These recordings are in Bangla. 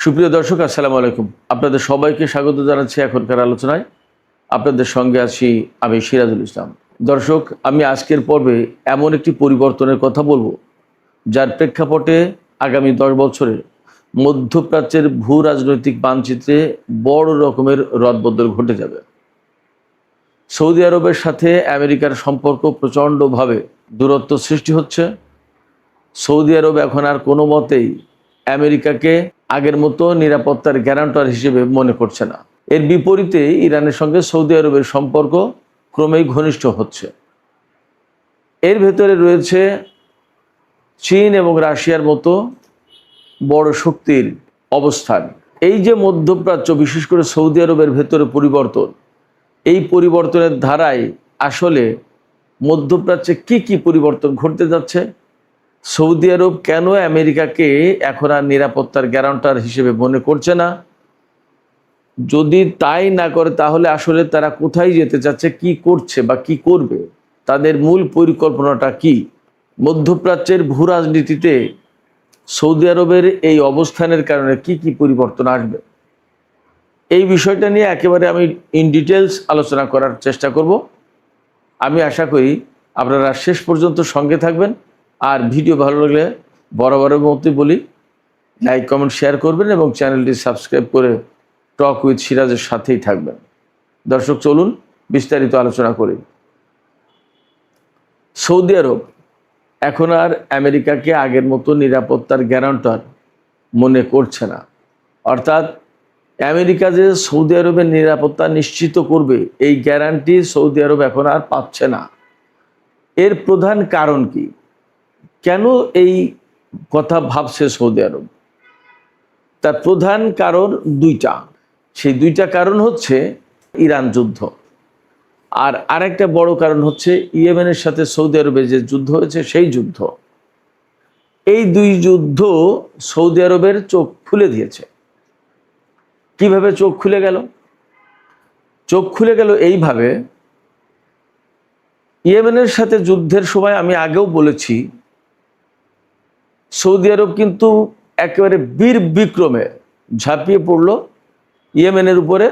সুপ্রিয় দর্শক, আসসালামু আলাইকুম। আপনাদের সবাইকে স্বাগত জানাচ্ছি এখনকার আলোচনায়। আপনাদের সঙ্গে আছি আমি সিরাজুল ইসলাম। দর্শক, আমি আজকের পর্বে এমন একটি পরিবর্তনের কথা বলবো যার প্রেক্ষাপটে আগামী 10 বছরে মধ্যপ্রাচ্যের ভূ রাজনৈতিক মানচিত্রে বড় রকমের রদবদল ঘটে যাবে। সৌদি আরবের সাথে আমেরিকার সম্পর্ক প্রচণ্ডভাবে দূরত্ব সৃষ্টি হচ্ছে। সৌদি আরব এখন আর কোনো মতেই আমেরিকাকে আগের মতো নিরাপত্তার গ্যারান্টার হিসেবে মনে করছে না। এর বিপরীতে ইরানের সঙ্গে সৌদি আরবের সম্পর্ক ক্রমেই ঘনিষ্ঠ হচ্ছে। এর ভেতরে রয়েছে চীন এবং রাশিয়ার মতো বড় শক্তির অবস্থান। এই যে মধ্যপ্রাচ্য, বিশেষ করে সৌদি আরবের ভেতরে পরিবর্তন, এই পরিবর্তনের ধারায় আসলে মধ্যপ্রাচ্যে কি পরিবর্তন ঘটতে যাচ্ছে, সৌদি আরব কেন আমেরিকাকে এখন আর নিরাপত্তার গ্যারান্টার হিসেবে মনে করছে না, যদি তাই না করে তাহলে আসলে তারা কোথায় যেতে চাচ্ছে, কি করছে বা কি করবে, তাদের মূল পরিকল্পনাটা কি, মধ্যপ্রাচ্যের ভূ রাজনীতিতে সৌদি আরবের এই অবস্থানের কারণে কি পরিবর্তন আসবে, এই বিষয়টা নিয়ে একেবারে আমি ইন ডিটেলস আলোচনা করার চেষ্টা করব। আমি আশা করি আপনারা শেষ পর্যন্ত সঙ্গে থাকবেন। আর ভিডিও ভালো লাগলে বরাবরের মতোই বলি, লাইক কমেন্ট শেয়ার করবেন এবং চ্যানেলটি সাবস্ক্রাইব করে টক উইথ সিরাজের সাথেই থাকবেন। দর্শক, চলুন বিস্তারিত আলোচনা করি। সৌদি আরব এখন আর আমেরিকাকে আগের মতো নিরাপত্তার গ্যারান্টার মনে করছে না। অর্থাৎ আমেরিকা যে সৌদি আরবের নিরাপত্তা নিশ্চিত করবে, এই গ্যারান্টি সৌদি আরব এখন আর পাচ্ছে না। এর প্রধান কারণ কি? কেন এই কথা ভাবছে সৌদি আরব? তার প্রধান কারণ দুইটা। সেই দুইটা কারণ হচ্ছে ইরান যুদ্ধ, আর আরেকটা বড় কারণ হচ্ছে ইয়েমেনের সাথে সৌদি আরবের যে যুদ্ধ হয়েছে সেই যুদ্ধ। এই দুই যুদ্ধ সৌদি আরবের চোখ খুলে দিয়েছে। কিভাবে চোখ খুলে গেল? চোখ খুলে গেল এইভাবে, ইয়েমেনের সাথে যুদ্ধের সময় আমি আগেও বলেছি, সৌদি আরব কিন্তু একেবারে বীর বিক্রমে ঝাঁপিয়ে পড়ল ইয়েমেনের উপরে।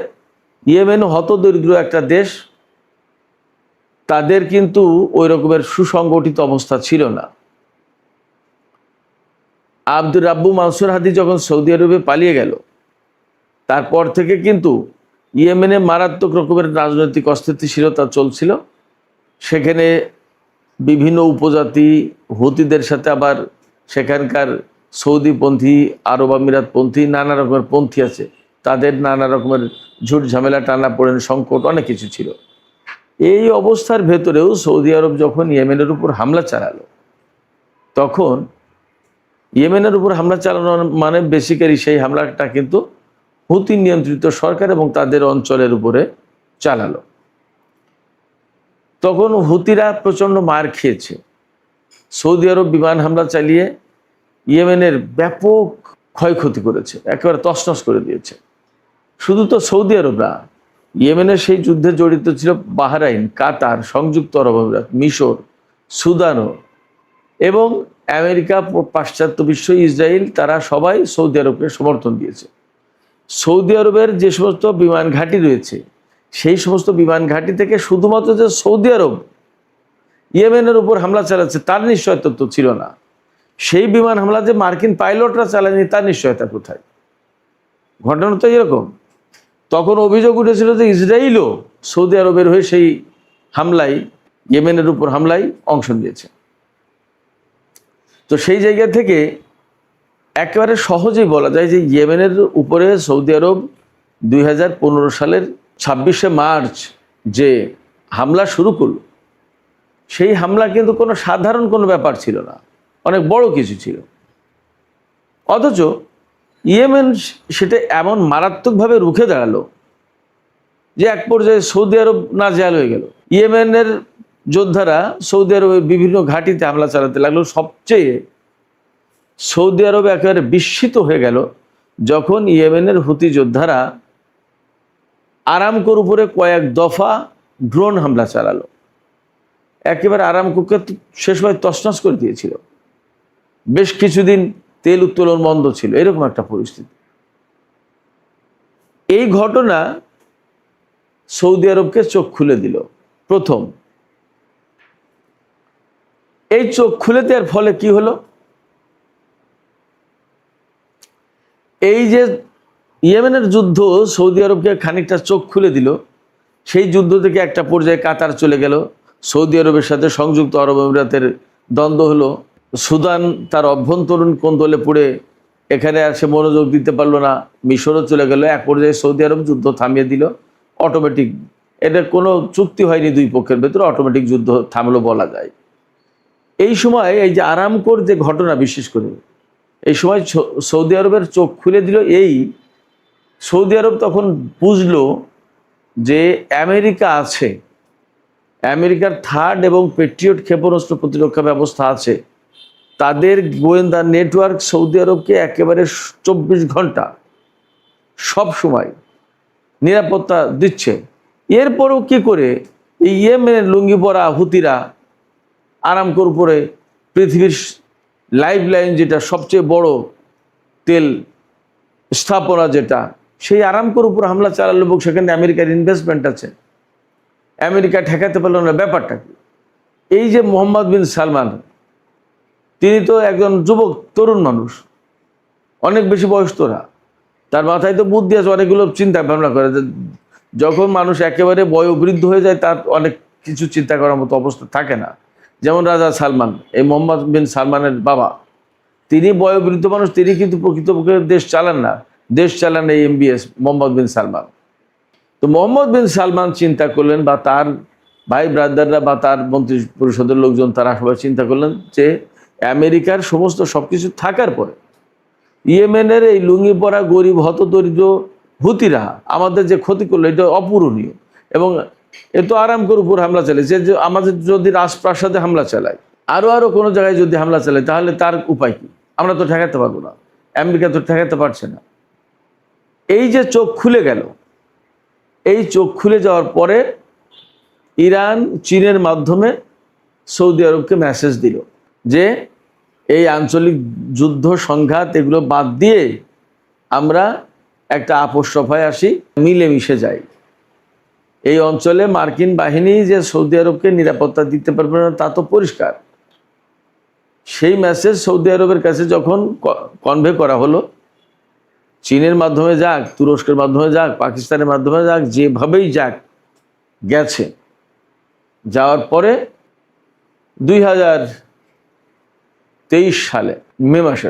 ইয়েমেন হতদরিদ্র একটা দেশ, তাদের কিন্তু ওই রকমের সুসংগঠিত অবস্থা ছিল না। আব্দুর রাব্বু মানসুর হাদি যখন সৌদি আরবে পালিয়ে গেল, তারপর থেকে কিন্তু ইয়েমেনে মারাত্মক রকমের রাজনৈতিক অস্থিতিশীলতা চলছিল। সেখানে বিভিন্ন উপজাতি হুতিদের সাথে আবার সেখানকার সৌদিপন্থী, আরব আমিরাতপন্থী, নানা রকমের পন্থী আছে, তাদের নানা রকমের ঝুট ঝামেলা, টানা পড়েন, সংকট, অনেক কিছু ছিল। এই অবস্থার ভেতরেও সৌদি আরব যখন ইয়েমেনের উপর হামলা চালালো, তখন ইয়েমেনের উপর হামলা চালানো মানে বেসিক্যালি সেই হামলাটা কিন্তু হুতি নিয়ন্ত্রিত সরকার এবং তাদের অঞ্চলের উপরে চালালো। তখন হুতিরা প্রচণ্ড মার খেয়েছে। সৌদি আরব বিমান হামলা চালিয়ে ইয়েমেনের ব্যাপক ক্ষয়ক্ষতি করেছে, একেবারে তছনছ করে দিয়েছে। শুধু তো সৌদি আরব না, ইয়েমেনের সেই যুদ্ধে জড়িত ছিল বাহরাইন, কাতার, সংযুক্ত আরব আমিরাত, মিশর, সুদানও এবং আমেরিকা, পাশ্চাত্য বিশ্ব, ইসরায়েল, তারা সবাই সৌদি আরবকে সমর্থন দিয়েছে। সৌদি আরবের যে সমস্ত বিমান ঘাঁটি রয়েছে, সেই সমস্ত বিমান ঘাঁটি থেকে শুধুমাত্র যে সৌদি আরব ইয়েমেনের উপর হামলা চালাচ্ছে তার নিশ্চয়তা তো ছিল না। সেই বিমান হামলা যে মার্কিন পাইলটরা চালায়নি তার নিশ্চয়তা কোথায়? ঘটনা তো এরকম। তখন অভিযোগ উঠেছিল যে ইসরায়েলও সৌদি আরবের হয়ে সেই হামলায়, ইয়েমেনের উপর হামলায় অংশ নিয়েছে। তো সেই জায়গা থেকে একেবারে সহজেই বলা যায় যে ইয়েমেনের উপরে সৌদি আরব 2015 সালের 26শে মার্চ যে হামলা শুরু করল, সেই হামলা কিন্তু কোনো সাধারণ কোনো ব্যাপার ছিল না, অনেক বড় কিছু ছিল। অথচ ইয়েমেন সেটা এমন মারাত্মকভাবে রুখে দাঁড়ালো যে এক পর্যায়ে সৌদি আরব নাজেহাল হয়ে গেল। ইয়েমেনের যোদ্ধারা সৌদি আরবের বিভিন্ন ঘাঁটিতে হামলা চালাতে লাগলো। সবচেয়ে সৌদি আরব একেবারে বিস্মিত হয়ে গেল যখন ইয়েমেনের হুতি যোদ্ধারা আরামকোর উপরে কয়েক দফা ড্রোন হামলা চালালো। একেবারে আরামকোকে সে সময় তছনছ করে দিয়েছিল। বেশ কিছুদিন তেল উত্তোলন বন্ধ ছিল, এরকম একটা পরিস্থিতি। এই ঘটনা সৌদি আরবকে চোখ খুলে দিল। প্রথম এই চোখ খুলে দেওয়ার ফলে কি হলো, এই যে ইয়েমেনের যুদ্ধ সৌদি আরবকে খানিকটা চোখ খুলে দিল। সেই যুদ্ধ থেকে একটা পর্যায়ে কাতার চলে গেল, সৌদি আরবের সাথে সংযুক্ত আরব আমিরাতের দ্বন্দ্ব হলো, সুদান তার অভ্যন্তরীণ কোন্দলে পড়ে এখানে আর সে মনোযোগ দিতে পারলো না, মিশরও চলে গেল। এক পর্যায়ে সৌদি আরব যুদ্ধ থামিয়ে দিল অটোমেটিক। এটা কোনো চুক্তি হয়নি দুই পক্ষের ভেতরে, অটোমেটিক যুদ্ধ থামলো বলা যায়। এই সময় এই যে আরামকোর যে ঘটনা, বিশেষ করে এই সময় সৌদি আরবের চোখ খুলে দিল। এই সৌদি আরব তখন বুঝলো যে আমেরিকা আছে, আমেরিকার থার্ড এবং পেট্রিয়ট ক্ষেপণাস্ত্র প্রতিরক্ষা ব্যবস্থা আছে, তাদের গোয়েন্দা নেটওয়ার্ক সৌদি আরবকে একেবারে 24 ঘন্টা সব সময় নিরাপত্তা দিচ্ছে। এরপরও কি করে এই ইয়েমেনের লুঙ্গি পরা হুতিরা আরামকোর উপরে, পৃথিবীর লাইফ লাইন যেটা সবচেয়ে বড় তেল স্থাপনা যেটা, সেই আরামকোর উপর হামলা চালালো এবং সেখানে আমেরিকার ইনভেস্টমেন্ট আছে, আমেরিকা ঠেকাতে পারল না। ব্যাপারটা কি, এই যে মোহাম্মদ বিন সালমান, তিনি তো একজন যুবক তরুণ মানুষ, অনেক বেশি বয়স তোরা, তার মাথায় তো বুদ্ধি আছে, অনেকগুলো চিন্তা ভাবনা করে। যখন মানুষ একেবারে বয়োবৃদ্ধ হয়ে যায় তার অনেক কিছু চিন্তা করার মতো অবস্থা থাকে না। যেমন রাজা সালমান, এই মোহাম্মদ বিন সালমানের বাবা, তিনি বয়োবৃদ্ধ মানুষ, তিনি কিন্তু প্রকৃতপক্ষে দেশ চালান না, দেশ চালান এই MBS মোহাম্মদ বিন সালমান। তো মোহাম্মদ বিন সালমান চিন্তা করলেন, বা তার ভাই ব্রাদাররা বা তার মন্ত্রী পরিষদের লোকজন, তারা সবাই চিন্তা করলেন যে আমেরিকার সমস্ত সব কিছু থাকার পরে ইয়েমেনের এই লুঙ্গি পরা গরিব হতদরিদ্র হুতিরা আমাদের যে ক্ষতি করলো, এটা অপূরণীয়। এবং এ তো আরামকোর উপর হামলা চালিয়েছে, যে আমাদের যদি রাজপ্রাসাদে হামলা চালায়, আরও কোনো জায়গায় যদি হামলা চালায়, তাহলে তার উপায় কি? আমরা তো ঠেকাতে পারবো না, আমেরিকা তো ঠেকাতে পারছে না। এই যে চোখ খুলে গেল, এই চোখ খুলে যাওয়ার পরে ইরান চীনের মাধ্যমে সৌদি আরবকে মেসেজ দিল যে এই আঞ্চলিক যুদ্ধ সংঘাত এগুলো বাদ দিয়ে আমরা একটা আপোষ সভায় আসি, মিলেমিশে যাই। এই অঞ্চলে মার্কিন বাহিনী যে সৌদি আরবকে নিরাপত্তা দিতে পারবে না তা তো পরিষ্কার। সেই মেসেজ সৌদি আরবের কাছে যখন কনভে করা হলো, চীনের মাধ্যমে যাক, তুরস্কের মাধ্যমে যাক, পাকিস্তানের মাধ্যমে যাক, যেভাবেই যাক গেছে, যাওয়ার পরে 2023 সালে মে মাসে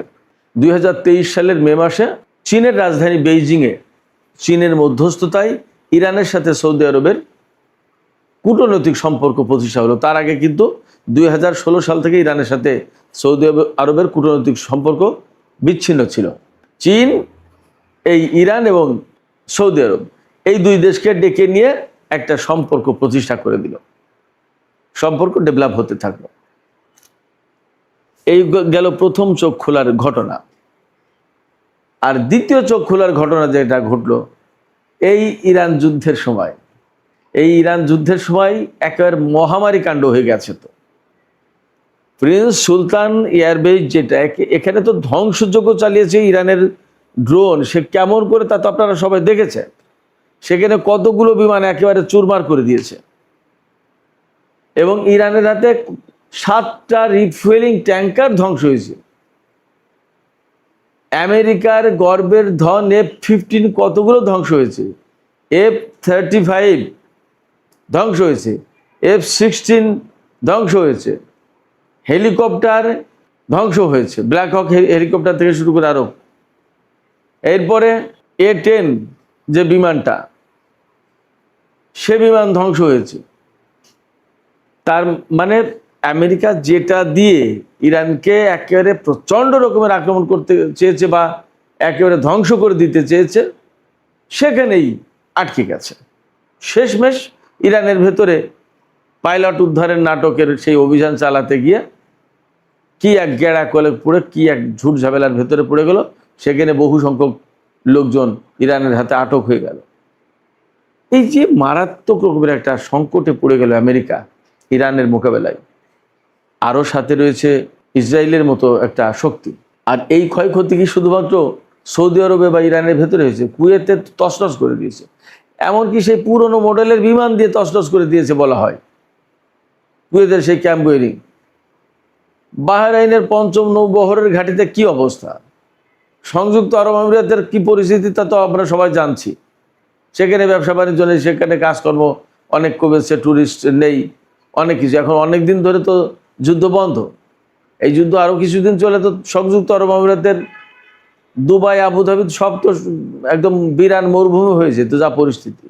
2023 সালের মে মাসে চীনের রাজধানী বেইজিংয়ে চীনের মধ্যস্থতায় ইরানের সাথে সৌদি আরবের কূটনৈতিক সম্পর্ক প্রতিষ্ঠা হলো। তার আগে কিন্তু 2016 সাল থেকে ইরানের সাথে সৌদি আরবের কূটনৈতিক সম্পর্ক বিচ্ছিন্ন ছিল। চীন, এই ইরান এবং সৌদি আরব, এই দুই দেশকে ডেকে নিয়ে একটা সম্পর্ক প্রতিষ্ঠা করে দিল, সম্পর্ক ডেভেলপ হতে থাকলো। এই গেল প্রথম চোখ খোলার ঘটনা। আর দ্বিতীয় চোখ খোলার ঘটনা যেটা ঘটলো এই ইরান যুদ্ধের সময়, এই ইরান যুদ্ধের সময় একেবারে মহামারী কাণ্ড হয়ে গেছে। তো প্রিন্স সুলতান এয়ারবেস যেটা, এখানে তো ধ্বংসযজ্ঞ চালিয়েছে ইরানের ড্রোন, সে কেমন করে তা তো আপনারা সবাই দেখেছেন। সেখানে কতগুলো বিমান একেবারে চুরমার করে দিয়েছে, এবং ইরানের হাতে 7টা রিফুয়েলিং ট্যাঙ্কার ধ্বংস হয়েছে। আমেরিকার গর্বের ধন F-15 কতগুলো ধ্বংস হয়েছে, F-35 ধ্বংস হয়েছে, F-16 ধ্বংস হয়েছে, হেলিকপ্টার ধ্বংস হয়েছে, ব্ল্যাক হক হেলিকপ্টার থেকে শুরু করে আরও। এরপরে A-10 যে বিমানটা, সে বিমান ধ্বংস হয়েছে। তার মানে আমেরিকা যেটা দিয়ে ইরানকে একেবারে প্রচণ্ড রকমের আক্রমণ করতে চেয়েছে বা একেবারে ধ্বংস করে দিতে চেয়েছে, সেখানেই আটকে গেছে। শেষমেশ ইরানের ভেতরে পাইলট উদ্ধারের নাটকের সেই অভিযান চালাতে গিয়ে কি এক গেড়া কলে পড়ে, কি এক ঝুট ঝামেলার ভেতরে পড়ে গেল, সেখানে বহু সংখ্যক লোকজন ইরানের হাতে আটক হয়ে গেল। এই যে মারাত্মক রকমের একটা সংকটে পড়ে গেল আমেরিকা ইরানের মোকাবেলায়, আরও সাথে রয়েছে ইসরায়েলের মতো একটা শক্তি। আর এই ক্ষয়ক্ষতি কি শুধুমাত্র সৌদি আরবে বা ইরানের ভেতরে হয়েছে, কুয়েতে তছনছ করে দিয়েছে। এমনকি সেই পুরনো মডেলের বিমান দিয়ে তছনছ করে দিয়েছে বলা হয় কুয়েতের সেই ক্যাম্প গোয়রিং। বাহরাইনের পঞ্চম নৌবহরের ঘাঁটিতে কি অবস্থা, সংযুক্ত আরব আমিরাতের কি পরিস্থিতি তা তো আমরা সবাই জানছি। সেখানে ব্যবসা বাণিজ্য নেই, সেখানে কাজকর্ম অনেক কমেছে, ট্যুরিস্ট নেই, অনেক কিছু। এখন অনেক দিন ধরে তো যুদ্ধ বন্ধ। এই যুদ্ধ আরও কিছুদিন চলে তো সংযুক্ত আরব আমিরাতের দুবাই, আবুধাবি সব তো একদম বিরান মরুভূমি হয়ে যেত যা পরিস্থিতি।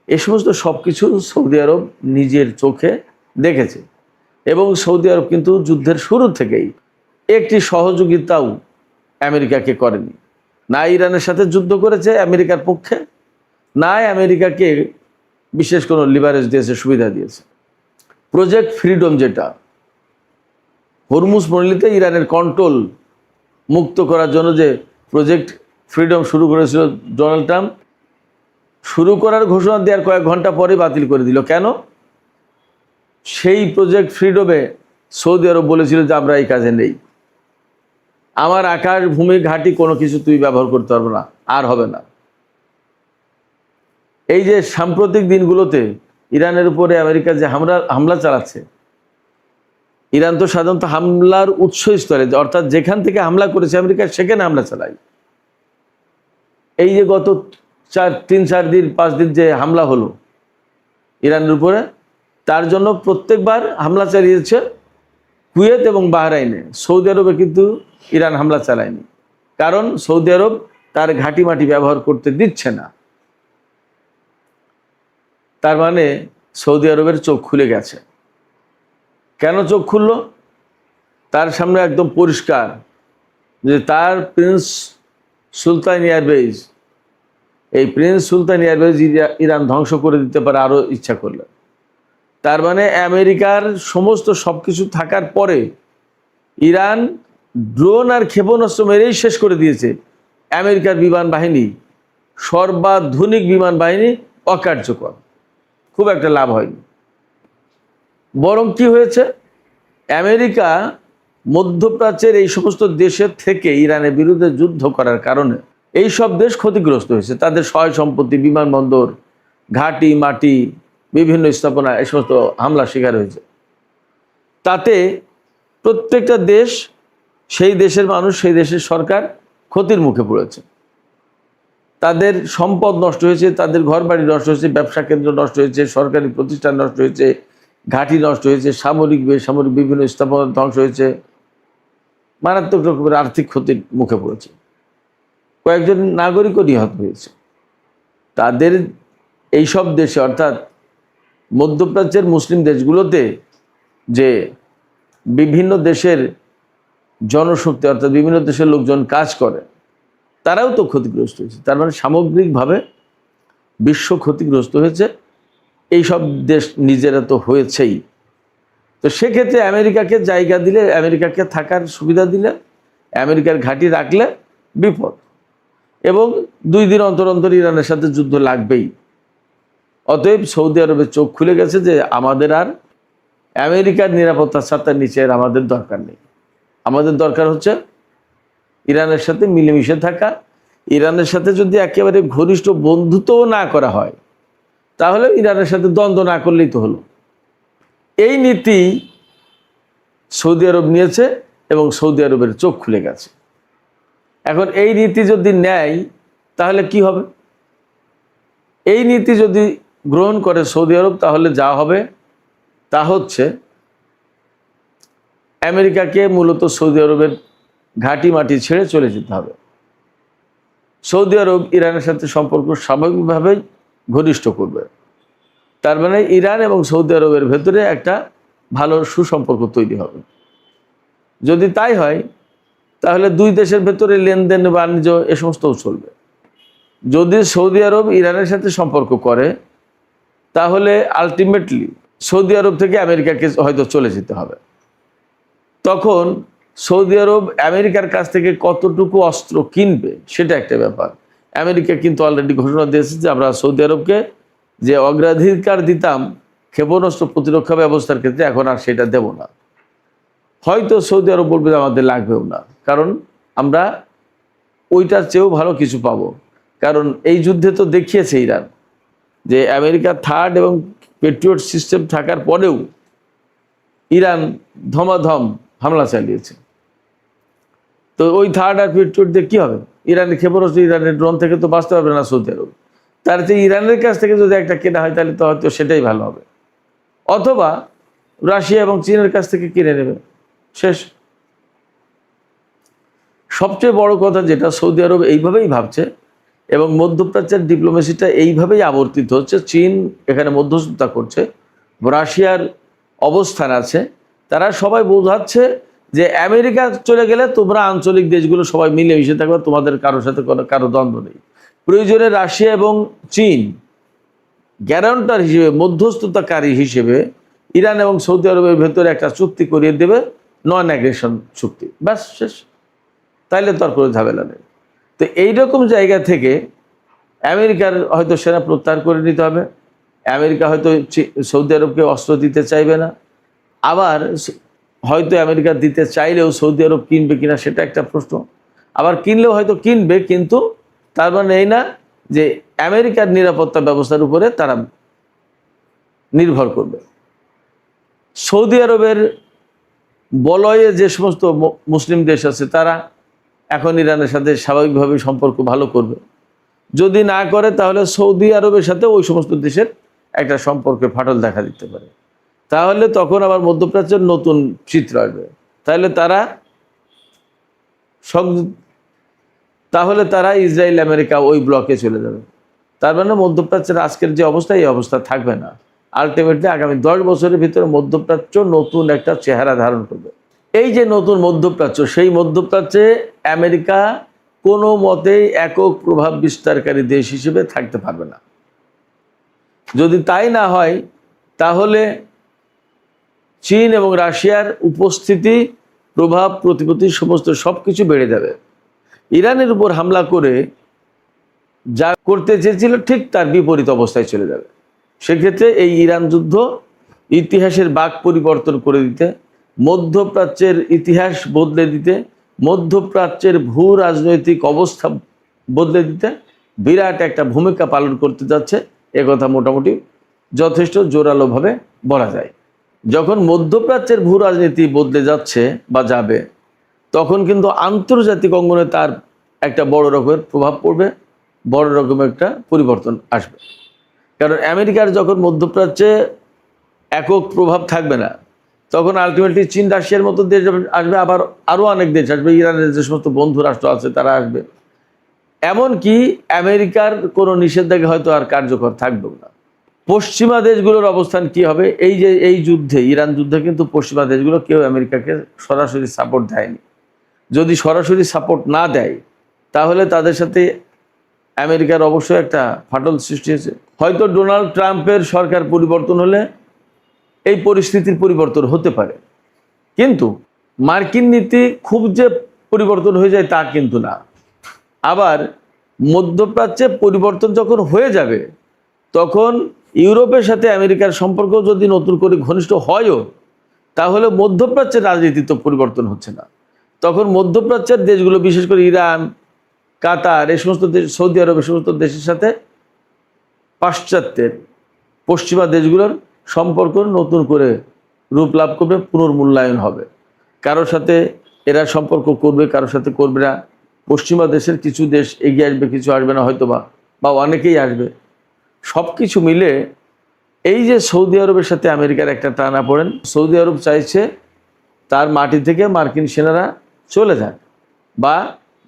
এ সমস্ত সব কিছু সৌদি আরব নিজের চোখে দেখেছে। এবং সৌদি আরব কিন্তু যুদ্ধের শুরু থেকেই একটি সহযোগিতাও আমেরিকাকে করেনি। না ইরানের সাথে যুদ্ধ করেছে আমেরিকার পক্ষে, না আমেরিকাকে বিশেষ কোনো লিভারেজ দিয়েছে, সুবিধা দিয়েছে। প্রজেক্ট ফ্রিডম, যেটা হরমুজ প্রণালীতে ইরানের কন্ট্রোল মুক্ত করার জন্য যে প্রজেক্ট ফ্রিডম শুরু করেছিল ডোনাল্ড ট্রাম্প, শুরু করার ঘোষণা দেওয়ার কয়েক ঘন্টা পরে বাতিল করে দিল। কেন? সেই প্রজেক্ট ফ্রিডমে সৌদি আরব বলেছিল যে আমরা এই কাজে নেই, আমার আকাশ ভূমি ঘাঁটি কোনো কিছু তুই ব্যবহার করতে পারবে না, আর হবে না। এই যে সাম্প্রতিক দিনগুলোতে ইরানের উপরে আমেরিকা যে হামলা চালাচ্ছে, ইরান তো সাধারণত হামলার উৎসস্থলে, অর্থাৎ যেখান থেকে হামলা করেছে আমেরিকা সেখানে হামলা চালায়। এই যে গত 3-4 দিন 5 দিন যে হামলা হলো ইরানের উপরে, তার জন্য প্রত্যেকবার হামলা চালিয়েছে কুয়েত এবং বাহরাইনে। সৌদি আরবে কিন্তু ইরান হামলা চালায়নি, কারণ সৌদি আরব তার ঘাঁটি মাটি ব্যবহার করতে দিচ্ছে না। তার মানে সৌদি আরবের চোখ খুলে গেছে। কেন চোখ খুলল? তার সামনে একদম পরিষ্কার যে তার প্রিন্স সুলতান এয়ারবেজ, এই প্রিন্স সুলতান এয়ারবেজ ইরান ধ্বংস করে দিতে পারে আরও ইচ্ছা করলে। তার মানে আমেরিকার সমস্ত সব কিছু থাকার পরে ইরান ড্রোন আর ক্ষেপণাস্ত্র মেরেই শেষ করে দিয়েছে আমেরিকার বিমান বাহিনী, সর্বাধুনিক বিমান বাহিনী অকার্যকর, খুব একটা লাভ হয়নি। বরং কি হয়েছে, আমেরিকা মধ্যপ্রাচ্যের এই সমস্ত দেশের থেকে ইরানের বিরুদ্ধে যুদ্ধ করার কারণে এই সব দেশ ক্ষতিগ্রস্ত হয়েছে। তাদের সহায় সম্পত্তি, বিমানবন্দর, ঘাঁটি মাটি, বিভিন্ন স্থাপনা এই সমস্ত হামলা শিকার হয়েছে। তাতে প্রত্যেকটা দেশ, সেই দেশের মানুষ, সেই দেশের সরকার ক্ষতির মুখে পড়েছে। তাদের সম্পদ নষ্ট হয়েছে, তাদের ঘরবাড়ি নষ্ট হয়েছে, ব্যবসা কেন্দ্র নষ্ট হয়েছে, সরকারি প্রতিষ্ঠান নষ্ট হয়েছে, ঘাঁটি নষ্ট হয়েছে, সামরিক বেসামরিক বিভিন্ন স্থাপনা ধ্বংস হয়েছে, মারাত্মক রকমের আর্থিক ক্ষতির মুখে পড়েছে, কয়েকজন নাগরিকও নিহত হয়েছে। তাদের এইসব দেশে, অর্থাৎ মধ্যপ্রাচ্যের মুসলিম দেশগুলোতে যে বিভিন্ন দেশের জনশক্তি, অর্থাৎ বিভিন্ন দেশের লোকজন কাজ করে, তারাও তো ক্ষতিগ্রস্ত হয়েছে। তার মানে সামগ্রিকভাবে বিশ্ব ক্ষতিগ্রস্ত হয়েছে। এই সব দেশ নিজেরা তো হয়েছেই। তো সেক্ষেত্রে আমেরিকাকে জায়গা দিলে, আমেরিকাকে থাকার সুবিধা দিলে, আমেরিকার ঘাঁটি রাখলে বিপদ। এবং 2 দিন অন্তর অন্তর ইরানের সাথে যুদ্ধ লাগবেই। অতএব সৌদি আরবের চোখ খুলে গেছে যে আমাদের আর আমেরিকার নিরাপত্তার ছাতার নিচে আর আমাদের দরকার নেই। আমাদের দরকার হচ্ছে ইরানের সাথে মিলেমিশে থাকা। ইরানের সাথে যদি একেবারে ঘনিষ্ঠ বন্ধুত্বও না করা হয়, তাহলে ইরানের সাথে দ্বন্দ্ব না করলেই তো হলো। এই নীতি সৌদি আরব নিয়েছে এবং সৌদি আরবের চোখ খুলে গেছে। এখন এই নীতি যদি নেয় তাহলে কি হবে? এই নীতি যদি গ্রহণ করে সৌদি আরব, তাহলে যা হবে তা হচ্ছে আমেরিকাকে মূলত সৌদি আরবের ঘাঁটি মাটি ছেড়ে চলে যেতে হবে। সৌদি আরব ইরানের সাথে সম্পর্ক স্বাভাবিকভাবেই ঘনিষ্ঠ করবে। তার মানে ইরান এবং সৌদি আরবের ভেতরে একটা ভালো সুসম্পর্ক তৈরি হবে। যদি তাই হয় তাহলে 2 দেশের ভেতরে লেনদেন, বাণিজ্য এ সমস্তও চলবে। যদি সৌদি আরব ইরানের সাথে সম্পর্ক করে, তাহলে আলটিমেটলি সৌদি আরব থেকে আমেরিকাকে হয়তো চলে যেতে হবে। তখন সৌদি আরব আমেরিকার কাছ থেকে কতটুকু অস্ত্র কিনবে সেটা একটা ব্যাপার। আমেরিকা কিন্তু অলরেডি ঘোষণা দিয়েছে যে আমরা সৌদি আরবকে যে অগ্রাধিকার দিতাম ক্ষেপণাস্ত্র প্রতিরক্ষা ব্যবস্থার ক্ষেত্রে, এখন আর সেটা দেব না। হয়তো সৌদি আরব বলবে আমাদের লাগবেও না, কারণ আমরা ওইটার চেয়েও ভালো কিছু পাবো। কারণ এই যুদ্ধে তো দেখিয়েছে ইরান যে আমেরিকা থার্ড এবং পেট্রিয়ট সিস্টেম থাকার পরেও ইরান ধমাধম হামলা চালিয়েছে। তো ওই থার্ড আর পেট্রিয়ট দিয়ে কী হবে? ইরানের ক্ষেপণাস্ত্র, ইরানের ড্রোন থেকে তো বাঁচতে পারবে না সৌদি আরব। তার চেয়ে ইরানের কাছ থেকে যদি একটা কেনা হয় তাহলে তো হয়তো সেটাই ভালো হবে, অথবা রাশিয়া এবং চীনের কাছ থেকে কিনে নেবে, শেষ। সবচেয়ে বড় কথা যেটা, সৌদি আরব এইভাবেই ভাবছে এবং মধ্যপ্রাচ্যের ডিপ্লোমেসিটা এইভাবেই আবর্তিত হচ্ছে। চীন এখানে মধ্যস্থতা করছে, রাশিয়ার অবস্থান আছে, তারা সবাই বোঝাচ্ছে যে আমেরিকা চলে গেলে তোমরা আঞ্চলিক দেশগুলো সবাই মিলেমিশে থাকবে, তোমাদের কারোর সাথে কারো দ্বন্দ্ব নেই। প্রয়োজনে রাশিয়া এবং চীন গ্যারান্টার হিসেবে, মধ্যস্থতাকারী হিসেবে ইরান এবং সৌদি আরবের ভেতরে একটা চুক্তি করিয়ে দেবে, নন অ্যাগ্রেশন চুক্তি, ব্যাস, শেষ। তাইলে তো আর কোনো ঝামেলা নেই। তো এইরকম জায়গা থেকে আমেরিকার হয়তো সেনা প্রত্যাহার করে নিতে হবে, আমেরিকা হয়তো সৌদি আরবকে অস্ত্র দিতে চাইবে না, আবার হয়তো আমেরিকা দিতে চাইলেও সৌদি আরব কিনবে কিনা সেটা একটা প্রশ্ন, আবার কিনলেও হয়তো কিনবে, কিন্তু তার মানে এই না যে আমেরিকার নিরাপত্তা ব্যবস্থার উপরে তারা নির্ভর করবে। সৌদি আরবের বলয়ে যে সমস্ত মুসলিম দেশ আছে তারা এখন ইরানের সাথে স্বাভাবিকভাবে সম্পর্ক ভালো করবে, যদি না করে তাহলে সৌদি আরবের সাথে ওই সমস্ত দেশের একটা সম্পর্কে ফাটল দেখা দিতে পারে, তাহলে তখন আবার মধ্যপ্রাচ্যের নতুন চিত্র আসবে। তাহলে তারা ইসরায়েল আমেরিকা ওই ব্লকে চলে যাবে। তার মানে মধ্যপ্রাচ্যের আজকের যে অবস্থা, এই অবস্থা থাকবে না। আলটিমেটলি আগামী 10 বছরের ভিতরে মধ্যপ্রাচ্য নতুন একটা চেহারা ধারণ করবে। এই যে নতুন মধ্যপ্রাচ্য, সেই মধ্যপ্রাচ্যে আমেরিকা কোনো মতেই একক প্রভাব বিস্তারকারী দেশ হিসেবে থাকতে পারবে না। যদি তাই না হয় তাহলে চীন এবং রাশিয়ার উপস্থিতি, প্রভাব, প্রতিপত্তি সমস্ত সব কিছু বেড়ে যাবে। ইরানের উপর হামলা করে যা করতে চেয়েছিল ঠিক তার বিপরীত অবস্থায় চলে যাবে। সেক্ষেত্রে এই ইরান যুদ্ধ ইতিহাসের বাঁক পরিবর্তন করে দিতে, মধ্যপ্রাচ্যের ইতিহাস বদলে দিতে, মধ্যপ্রাচ্যের ভূ রাজনৈতিক অবস্থা বদলে দিতে বিরাট একটা ভূমিকা পালন করতে যাচ্ছে, একথা মোটামুটি যথেষ্ট জোরালোভাবে বলা যায়। যখন মধ্যপ্রাচ্যের ভূ রাজনীতি বদলে যাচ্ছে বা যাবে, তখন কিন্তু আন্তর্জাতিক অঙ্গনে তার একটা বড় রকমের প্রভাব পড়বে, বড় রকমের একটা পরিবর্তন আসবে। কারণ আমেরিকার যখন মধ্যপ্রাচ্যে একক প্রভাব থাকবে না, তখন আলটিমেটলি চীন রাশিয়ার মতো দেশ আসবে, আবার আরও অনেক দেশ আসবে, ইরানের যে সমস্ত বন্ধু রাষ্ট্র আছে তারা আসবে। এমনকি আমেরিকার কোনো নিষেধাজ্ঞা হয়তো আর কার্যকর থাকবে না। পশ্চিমা দেশগুলোর অবস্থান কি হবে? এই যুদ্ধে, ইরান যুদ্ধে কিন্তু পশ্চিমা দেশগুলো কেউ আমেরিকাকে সরাসরি সাপোর্ট দেয়নি। যদি সরাসরি সাপোর্ট না দেয় তাহলে তাদের সাথে আমেরিকার অবশ্যই একটা ফাটল সৃষ্টি হয়েছে। হয়তো ডোনাল্ড ট্রাম্পের সরকার পরিবর্তন হলে এই পরিস্থিতির পরিবর্তন হতে পারে, কিন্তু মার্কিন নীতি খুব যে পরিবর্তন হয়ে যায় তা কিন্তু না। আবার মধ্যপ্রাচ্যে পরিবর্তন যখন হয়ে যাবে, তখন ইউরোপের সাথে আমেরিকার সম্পর্ক যদি নতুন করে ঘনিষ্ঠ হয়ও, তাহলে মধ্যপ্রাচ্যের রাজনীতি তো পরিবর্তন হচ্ছে না। তখন মধ্যপ্রাচ্যের দেশগুলো, বিশেষ করে ইরান, কাতার, এই সমস্ত দেশ, সৌদি আরব, এই সমস্ত দেশের সাথে পাশ্চাত্যের পশ্চিমা দেশগুলোর সম্পর্ক নতুন করে রূপ লাভ করবে, পুনর্মূল্যায়ন হবে। কারোর সাথে এরা সম্পর্ক করবে, কারোর সাথে করবে না। পশ্চিমা দেশের কিছু দেশ এগিয়ে আসবে, কিছু আসবে না হয়তো, বা অনেকেই আসবে। সব কিছু মিলে এই যে সৌদি আরবের সাথে আমেরিকার একটা টানাপোড়েন, সৌদি আরব চাইছে তার মাটি থেকে মার্কিন সেনারা চলে যাক বা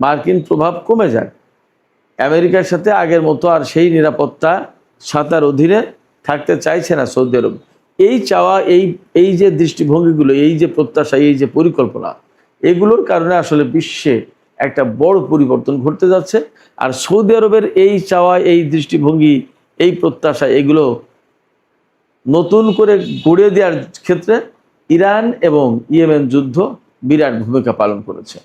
মার্কিন প্রভাব কমে যাক। আমেরিকার সাথে আগের মতো আর সেই নিরাপত্তা ছাতার অধীনে থাকতে চাইছে না সৌদি আরব। এই চাওয়া, এই যে দৃষ্টিভঙ্গিগুলো, এই যে প্রত্যাশা, এই যে পরিকল্পনা, এগুলোর কারণে আসলে বিশ্বে একটা বড় পরিবর্তন ঘটতে যাচ্ছে। আর সৌদি আরবের এই চাওয়া, এই দৃষ্টিভঙ্গি, এই প্রত্যাশা, এগুলো নতুন করে গড়ে দেওয়ার ক্ষেত্রে ইরান এবং ইয়েমেন যুদ্ধ বিরাট ভূমিকা পালন করেছে।